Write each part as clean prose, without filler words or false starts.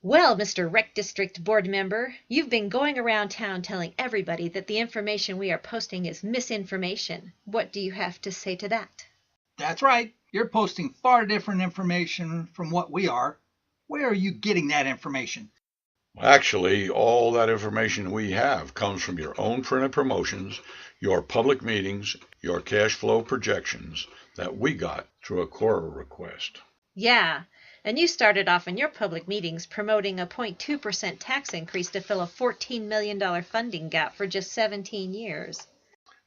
Well, Mr. Rec District Board Member, you've been going around town telling everybody that the information we are posting is misinformation. What do you have to say to that? That's right. You're posting far different information from what we are. Where are you getting that information? Actually, all that information we have comes from your own printed promotions, your public meetings, your cash flow projections that we got through a Quora request. Yeah, and you started off in your public meetings promoting a 0.2% tax increase to fill a $14 million funding gap for just 17 years.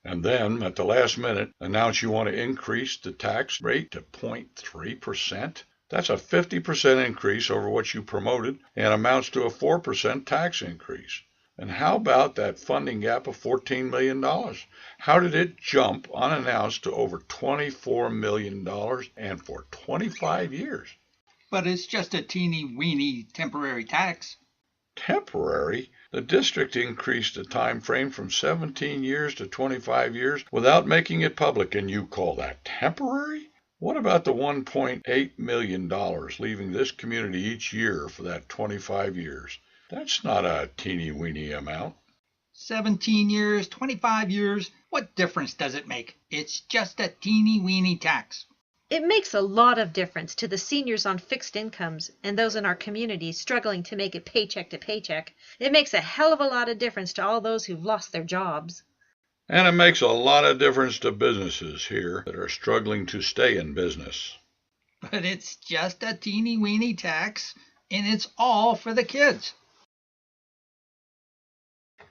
And then, at the last minute, announce you want to increase the tax rate to 0.3%? That's a 50% increase over what you promoted and amounts to a 4% tax increase. And how about that funding gap of $14 million? How did it jump unannounced to over $24 million and for 25 years? But it's just a teeny-weeny temporary tax. Temporary? The district increased the time frame from 17 years to 25 years without making it public, and you call that temporary? What about the $1.8 million leaving this community each year for that 25 years? That's not a teeny-weeny amount. 17 years, 25 years, what difference does it make? It's just a teeny-weeny tax. It makes a lot of difference to the seniors on fixed incomes and those in our community struggling to make it paycheck to paycheck. It makes a hell of a lot of difference to all those who've lost their jobs. And it makes a lot of difference to businesses here that are struggling to stay in business. But it's just a teeny-weeny tax, and it's all for the kids.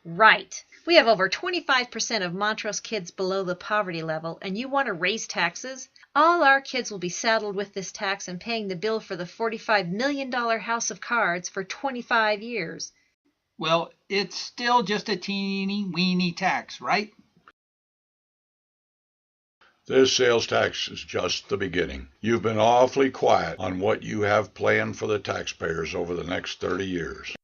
Right. We have over 25% of Montrose kids below the poverty level, and you want to raise taxes? All our kids will be saddled with this tax and paying the bill for the $45 million house of cards for 25 years. Well, it's still just a teeny-weeny tax, right? This sales tax is just the beginning. You've been awfully quiet on what you have planned for the taxpayers over the next 30 years.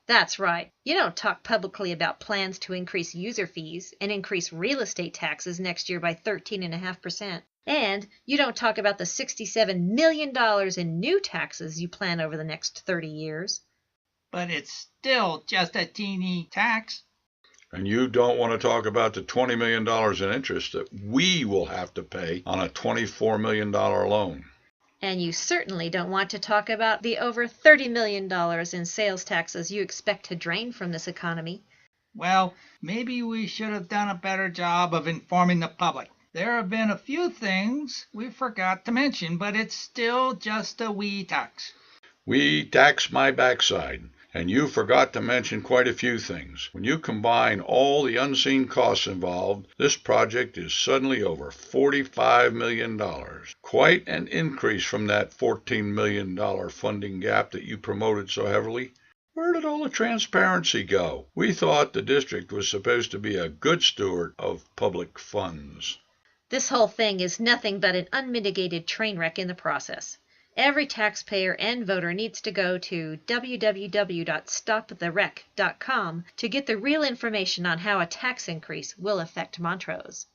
That's right. You don't talk publicly about plans to increase user fees and increase real estate taxes next year by 13.5%. And you don't talk about the $67 million in new taxes you plan over the next 30 years. But it's still just a teeny tax. And you don't want to talk about the $20 million in interest that we will have to pay on a $24 million loan. And you certainly don't want to talk about the over $30 million in sales taxes you expect to drain from this economy. Well, maybe we should have done a better job of informing the public. There have been a few things we forgot to mention, but it's still just a wee tax. We tax my backside. And you forgot to mention quite a few things. When you combine all the unseen costs involved, this project is suddenly over $45 million. Quite an increase from that $14 million funding gap that you promoted so heavily. Where did all the transparency go? We thought the district was supposed to be a good steward of public funds. This whole thing is nothing but an unmitigated train wreck in the process. Every taxpayer and voter needs to go to www.stoptherec.com to get the real information on how a tax increase will affect Montrose.